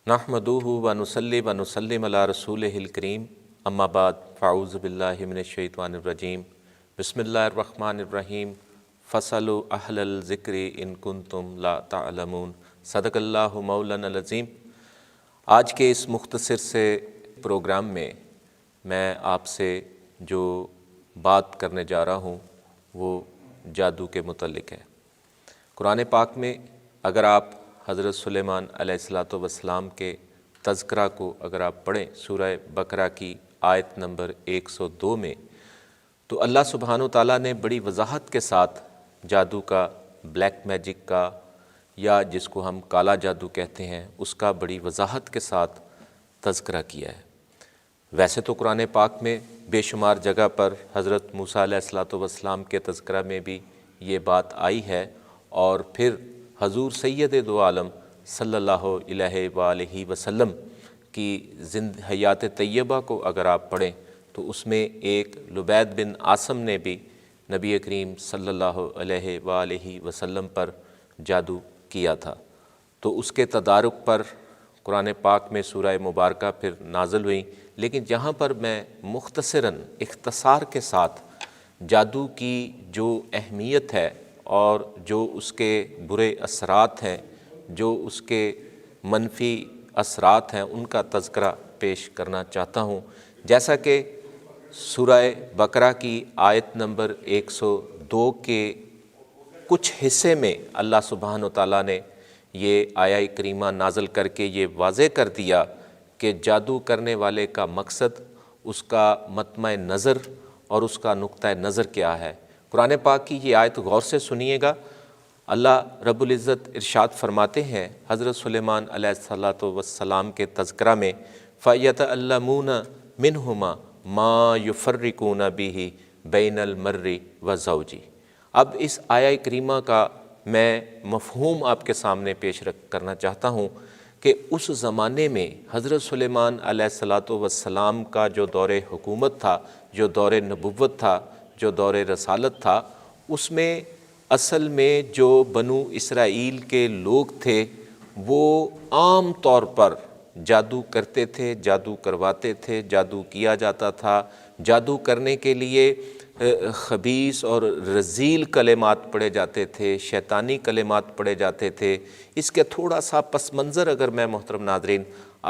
نحمدہ و نصلی و نسلم علی رسولہ الکریم، اما بعد فاعوذ باللہ من الشیطان الرجیم، بسم اللہ الرحمن الرحیم، فاسألوا اہل الذکر ان کنتم لا تعلمون، صدق اللہ مولانا العظیم۔ آج کے اس مختصر سے پروگرام میں آپ سے جو بات کرنے جا رہا ہوں وہ جادو کے متعلق ہے۔ قرآن پاک میں اگر آپ حضرت سلیمان علیہ السلام کے تذکرہ کو اگر آپ پڑھیں سورہ بقرہ کی آیت نمبر 102 میں، تو اللہ سبحانہ وتعالیٰ نے بڑی وضاحت کے ساتھ جادو کا، بلیک میجک کا، یا جس کو ہم کالا جادو کہتے ہیں، اس کا بڑی وضاحت کے ساتھ تذکرہ کیا ہے۔ ویسے تو قرآن پاک میں بے شمار جگہ پر حضرت موسیٰ علیہ السلام کے تذکرہ میں بھی یہ بات آئی ہے، اور پھر حضور سید دو عالم صلی اللہ علیہ وآلہ وسلم کی حیات طیبہ کو اگر آپ پڑھیں تو اس میں ایک لبید بن عاصم نے بھی نبی کریم صلی اللہ علیہ وآلہ وسلم پر جادو کیا تھا، تو اس کے تدارک پر قرآن پاک میں سورہ مبارکہ پھر نازل ہوئی۔ لیکن جہاں پر میں مختصراً اختصار کے ساتھ جادو کی جو اہمیت ہے اور جو اس کے برے اثرات ہیں، جو اس کے منفی اثرات ہیں، ان کا تذکرہ پیش کرنا چاہتا ہوں۔ جیسا کہ سورہ بقرہ کی آیت نمبر 102 کے کچھ حصے میں اللہ سبحانہ وتعالیٰ نے یہ آیہ کریمہ نازل کر کے یہ واضح کر دیا کہ جادو کرنے والے کا مقصد، اس کا مطمع نظر اور اس کا نقطہ نظر کیا ہے۔ قرآن پاک کی یہ آیت غور سے سنیے گا۔ اللہ رب العزت ارشاد فرماتے ہیں حضرت سلیمان علیہ السلام کے تذکرہ میں، فَيَتَعَلَّمُونَ مِنْهُمَا مَا يُفَرِّقُونَ بِهِ بَيْنَ الْمَرِّ وَالزَّوْجِ۔ اب اس آیہ کریمہ کا میں مفہوم آپ کے سامنے پیش کرنا چاہتا ہوں کہ اس زمانے میں حضرت سلیمان علیہ السلام کا جو دور حکومت تھا، جو دور نبوت تھا، جو دور رسالت تھا، اس میں اصل میں جو بنو اسرائیل کے لوگ تھے وہ عام طور پر جادو کرتے تھے، جادو کرواتے تھے، جادو کیا جاتا تھا۔ جادو کرنے کے لیے خبیث اور رذیل کلمات پڑھے جاتے تھے، شیطانی کلمات پڑھے جاتے تھے۔ اس کے تھوڑا سا پس منظر اگر میں محترم ناظرین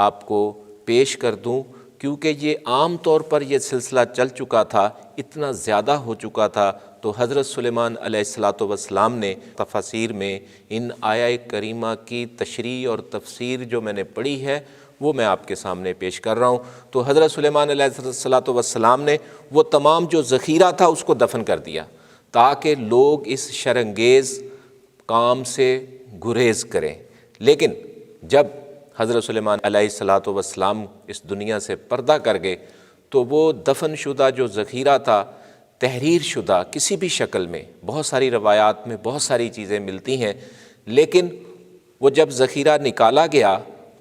آپ کو پیش کر دوں، کیونکہ یہ عام طور پر یہ سلسلہ چل چکا تھا، اتنا زیادہ ہو چکا تھا، تو حضرت سلیمان علیہ السلام نے تفاسیر میں ان آیہ کریمہ کی تشریح اور تفسیر جو میں نے پڑھی ہے وہ میں آپ کے سامنے پیش کر رہا ہوں۔ تو حضرت سلیمان علیہ السلام نے وہ تمام جو ذخیرہ تھا اس کو دفن کر دیا تاکہ لوگ اس شرانگیز کام سے گریز کریں۔ لیکن جب حضرت سلیمان علیہ السلام اس دنیا سے پردہ کر گئے تو وہ دفن شدہ جو ذخیرہ تھا، تحریر شدہ کسی بھی شکل میں، بہت ساری روایات میں بہت ساری چیزیں ملتی ہیں، لیکن وہ جب ذخیرہ نکالا گیا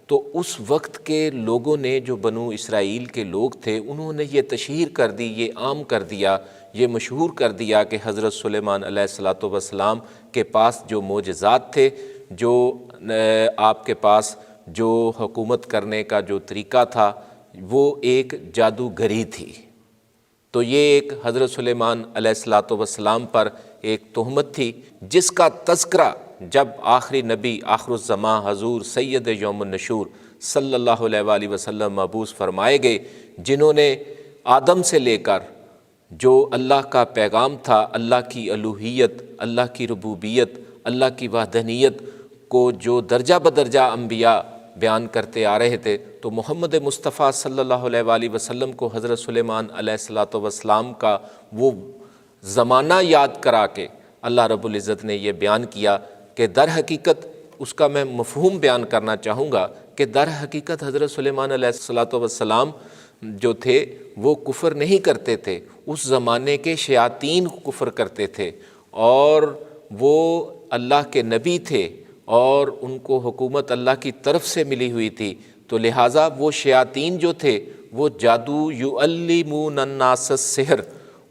تو اس وقت کے لوگوں نے، جو بنو اسرائیل کے لوگ تھے، انہوں نے یہ تشہیر کر دی، یہ عام کر دیا، یہ مشہور کر دیا کہ حضرت سلیمان علیہ السلام کے پاس جو معجزات تھے، جو آپ کے پاس جو حکومت کرنے کا جو طریقہ تھا، وہ ایک جادوگری تھی۔ تو یہ ایک حضرت سلیمان علیہ السلام پر ایک تہمت تھی، جس کا تذکرہ جب آخری نبی، آخر الزمان حضور سید یوم النشور صلی اللہ علیہ وآلہ وسلم مبعوث فرمائے گئے، جنہوں نے آدم سے لے کر جو اللہ کا پیغام تھا، اللہ کی الوہیت، اللہ کی ربوبیت، اللہ کی وحدانیت کو جو درجہ بدرجہ انبیاء بیان کرتے آ رہے تھے، تو محمد مصطفیٰ صلی اللہ علیہ وآلہ وسلم کو حضرت سلیمان علیہ السلام کا وہ زمانہ یاد کرا کے اللہ رب العزت نے یہ بیان کیا کہ در حقیقت اس کا میں مفہوم بیان کرنا چاہوں گا کہ در حقیقت حضرت سلیمان علیہ السلام جو تھے وہ کفر نہیں کرتے تھے، اس زمانے کے شیاطین کفر کرتے تھے، اور وہ اللہ کے نبی تھے اور ان کو حکومت اللہ کی طرف سے ملی ہوئی تھی، تو لہٰذا وہ شیاطین جو تھے وہ جادو یعلمون الناس السحر،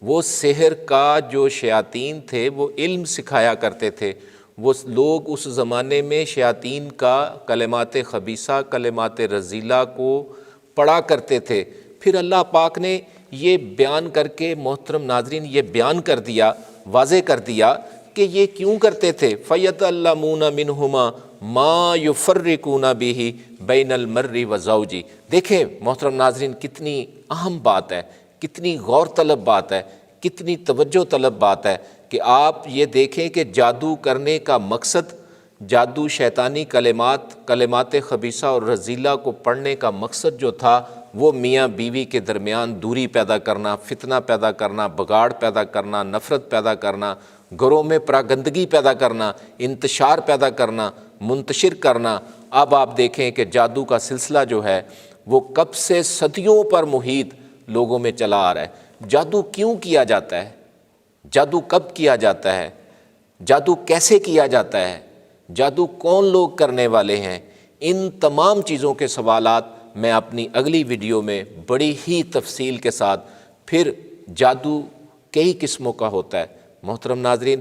وہ سحر کا جو شیاطین تھے وہ علم سکھایا کرتے تھے، وہ لوگ اس زمانے میں شیاطین کا کلمات خبیثہ، کلمات رذیلہ کو پڑھا کرتے تھے۔ پھر اللہ پاک نے یہ بیان کر کے محترم ناظرین یہ بیان کر دیا، واضح کر دیا کہ یہ کیوں کرتے تھے۔ فَيَتَعَلَّمُونَ مِنْهُمَا مَا يُفَرِّقُونَ بِهِ بَيْنَ الْمَرِّ وَزَوْجِ۔ دیکھیں محترم ناظرین کتنی اہم بات ہے، کتنی غور طلب بات ہے، کتنی توجہ طلب بات ہے کہ آپ یہ دیکھیں کہ جادو کرنے کا مقصد، جادو شیطانی کلمات خبیثہ اور رذیلہ کو پڑھنے کا مقصد جو تھا وہ میاں بیوی کے درمیان دوری پیدا کرنا، فتنہ پیدا کرنا، بگاڑ پیدا کرنا، نفرت پیدا کرنا، گھروں میں پراگندگی پیدا کرنا، انتشار پیدا کرنا، منتشر کرنا۔ اب آپ دیکھیں کہ جادو کا سلسلہ جو ہے وہ کب سے صدیوں پر محیط لوگوں میں چلا آ رہا ہے۔ جادو کیوں کیا جاتا ہے؟ جادو کب کیا جاتا ہے؟ جادو کیسے کیا جاتا ہے؟ جادو کون لوگ کرنے والے ہیں؟ ان تمام چیزوں کے سوالات میں اپنی اگلی ویڈیو میں بڑی ہی تفصیل کے ساتھ، پھر جادو کئی قسموں کا ہوتا ہے محترم ناظرین۔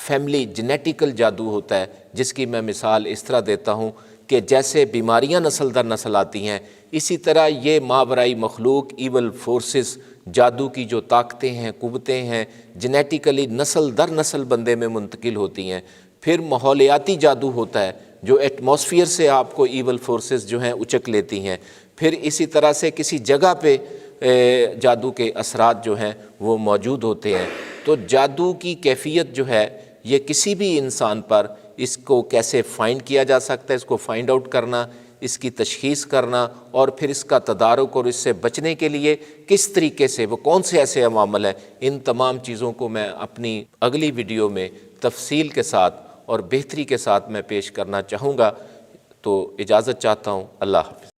فیملی جینیٹیکل جادو ہوتا ہے، جس کی میں مثال اس طرح دیتا ہوں کہ جیسے بیماریاں نسل در نسل آتی ہیں، اسی طرح یہ ماورائی مخلوق ایول فورسز، جادو کی جو طاقتیں ہیں، قوتیں ہیں، جینیٹیکلی نسل در نسل بندے میں منتقل ہوتی ہیں۔ پھر ماحولیاتی جادو ہوتا ہے جو ایٹماسفیئر سے آپ کو ایول فورسز جو ہیں اچک لیتی ہیں۔ پھر اسی طرح سے کسی جگہ پہ جادو کے اثرات جو ہیں وہ موجود ہوتے ہیں۔ تو جادو کی کیفیت جو ہے یہ کسی بھی انسان پر، اس کو کیسے فائنڈ کیا جا سکتا ہے، اس کو فائنڈ آؤٹ کرنا، اس کی تشخیص کرنا، اور پھر اس کا تدارک اور اس سے بچنے کے لیے کس طریقے سے، وہ کون سے ایسے عوامل ہیں، ان تمام چیزوں کو میں اپنی اگلی ویڈیو میں تفصیل کے ساتھ اور بہتری کے ساتھ میں پیش کرنا چاہوں گا۔ تو اجازت چاہتا ہوں، اللہ حافظ۔